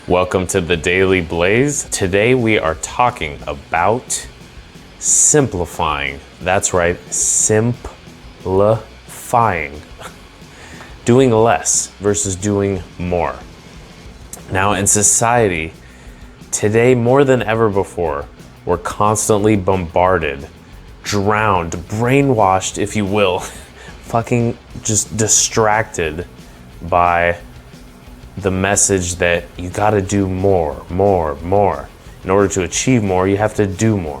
Welcome to the Daily Blaze. Today we are talking about simplifying. That's right, simplifying. Doing less versus doing more. Now in society, today more than ever before, we're constantly bombarded, drowned, brainwashed, if you will, fucking just distracted by the message that you gotta do more. In order to achieve more, you have to do more.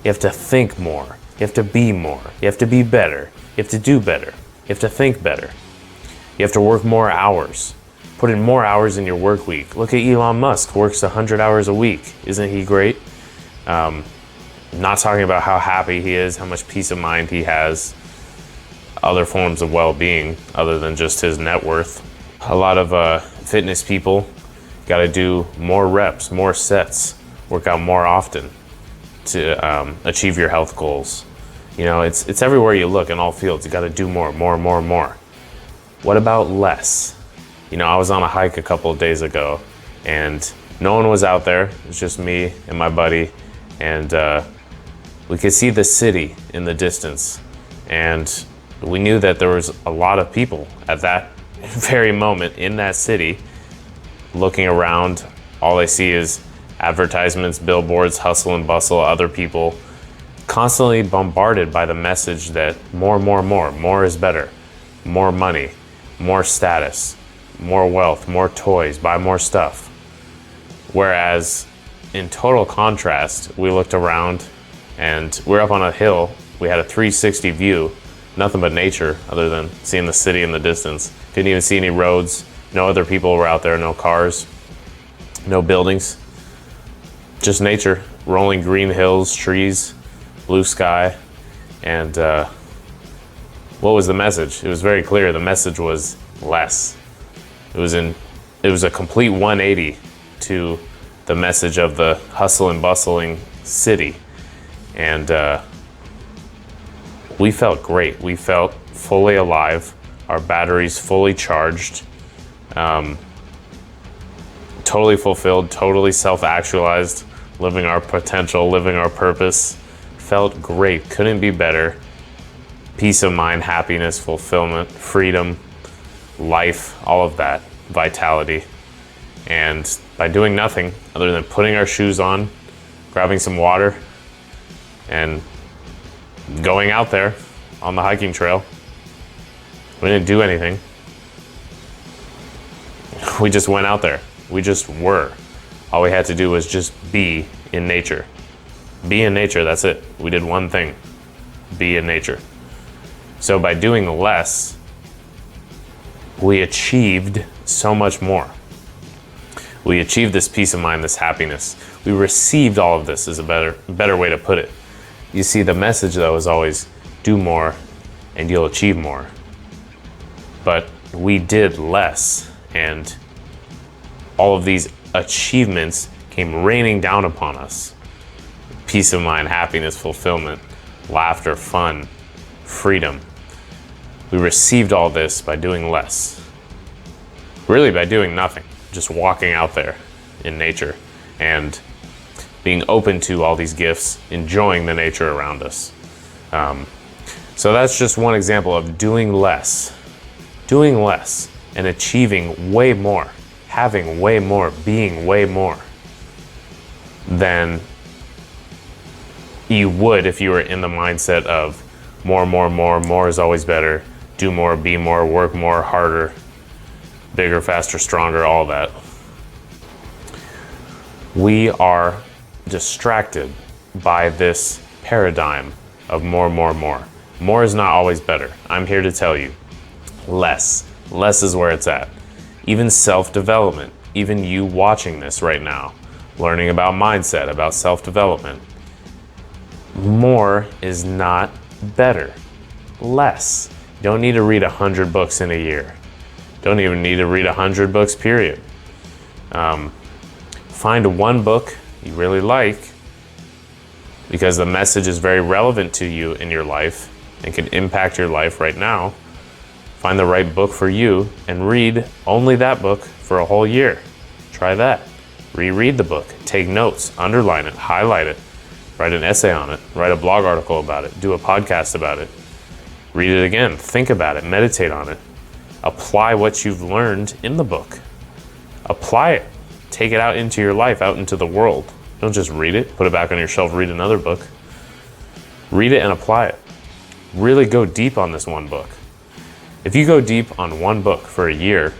You have to think more. You have to be more. You have to be better. You have to do better. You have to think better. You have to work more hours. Put in more hours in your work week. Look at Elon Musk, works 100 hours a week. Isn't he great? Not talking about how happy he is, how much peace of mind he has, other forms of well-being other than just his net worth. A lot of fitness people got to do more reps, more sets, work out more often to achieve your health goals. You know, it's everywhere you look in all fields. You got to do more. What about less? You know, I was on a hike a couple of days ago and no one was out there. It was just me and my buddy, and we could see the city in the distance, and we knew that there was a lot of people at that very moment in that city looking around. All they see is advertisements, billboards, hustle and bustle, other people constantly bombarded by the message that more is better, more money, more status, more wealth, more toys, buy more stuff. Whereas in total contrast, we looked around and we're up on a hill. We had a 360 view, nothing but nature other than seeing the city in the distance. Didn't even see any roads. No other people were out there, no cars, no buildings. Just nature, rolling green hills, trees, blue sky. And what was the message? It was very clear. The message was less. It was a complete 180 to the message of the hustle and bustling city. And we felt great. We felt fully alive. Our batteries fully charged, totally fulfilled, totally self-actualized, living our potential, living our purpose. Felt great, couldn't be better. Peace of mind, happiness, fulfillment, freedom, life, all of that, vitality. And by doing nothing other than putting our shoes on, grabbing some water, and going out there on the hiking trail, we didn't do anything. We just went out there. We just were. All we had to do was just be in nature. Be in nature, that's it. We did one thing, be in nature. So by doing less, we achieved so much more. We achieved this peace of mind, this happiness. We received all of this is a better way to put it. You see, the message though is always do more and you'll achieve more. But we did less, and all of these achievements came raining down upon us. Peace of mind, happiness, fulfillment, laughter, fun, freedom. We received all this by doing less. Really by doing nothing, just walking out there in nature and being open to all these gifts, enjoying the nature around us. So that's just one example of doing less and achieving way more, having way more, being way more than you would if you were in the mindset of more is always better, do more, be more, work more, harder, bigger, faster, stronger, all that. We are distracted by this paradigm of more. More is not always better. I'm here to tell you, less is where it's at. Even self-development, even you watching this right now, learning about mindset, about self-development, more is not better. Less. You don't need to read 100 books in a year. Don't even need to read 100 books, period. Find one book you really like because the message is very relevant to you in your life and can impact your life right now. Find the right book for you and read only that book for a whole year. Try that. Reread the book, take notes, underline it, highlight it, write an essay on it, write a blog article about it, do a podcast about it. Read it again, think about it, meditate on it. Apply what you've learned in the book. Apply it. Take it out into your life, out into the world. Don't just read it, put it back on your shelf, read another book. Read it and apply it. Really go deep on this one book. If you go deep on one book for a year,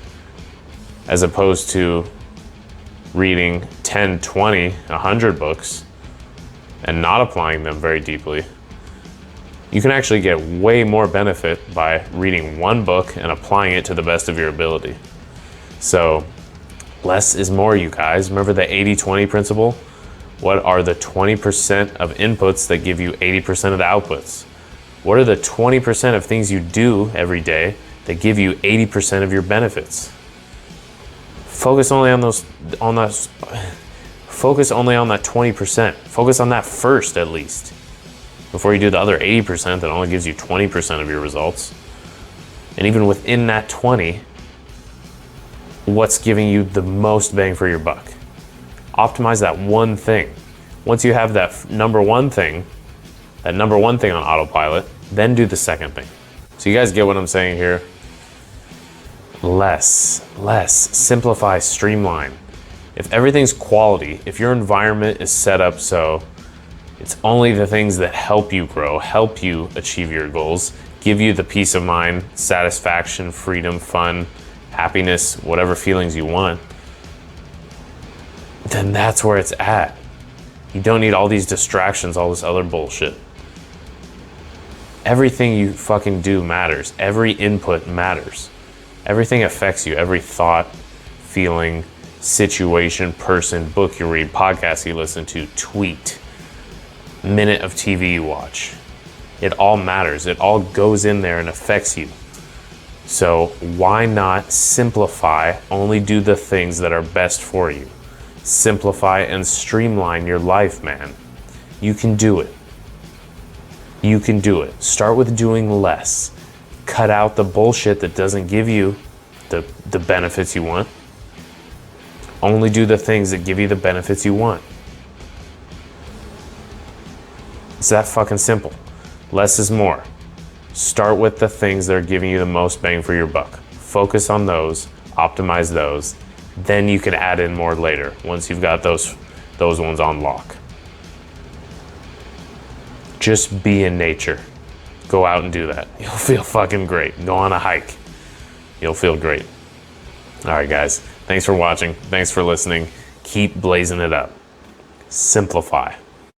as opposed to reading 10, 20, 100 books and not applying them very deeply, you can actually get way more benefit by reading one book and applying it to the best of your ability. So less is more, you guys. Remember the 80-20 principle? What are the 20% of inputs that give you 80% of the outputs? What are the 20% of things you do every day that give you 80% of your benefits? Focus only on focus only on that 20%. Focus on that first, at least, before you do the other 80% that only gives you 20% of your results. And even within that 20, what's giving you the most bang for your buck? Optimize that one thing. Once you have that number one thing on autopilot, then do the second thing. So you guys get what I'm saying here? Less, simplify, streamline. If everything's quality, if your environment is set up so it's only the things that help you grow, help you achieve your goals, give you the peace of mind, satisfaction, freedom, fun, happiness, whatever feelings you want, then that's where it's at. You don't need all these distractions, all this other bullshit. Everything you fucking do matters. Every input matters. Everything affects you. Every thought, feeling, situation, person, book you read, podcast you listen to, tweet, minute of TV you watch. It all matters. It all goes in there and affects you. So why not simplify, only do the things that are best for you? Simplify and streamline your life, man. You can do it. You can do it. Start with doing less. Cut out the bullshit that doesn't give you the benefits you want. Only do the things that give you the benefits you want. It's that fucking simple. Less is more. Start with the things that are giving you the most bang for your buck. Focus on those, optimize those. Then you can add in more later once you've got those ones on lock. Just be in nature. Go out and do that. You'll feel fucking great. Go on a hike. You'll feel great. All right, guys. Thanks for watching. Thanks for listening. Keep blazing it up. Simplify.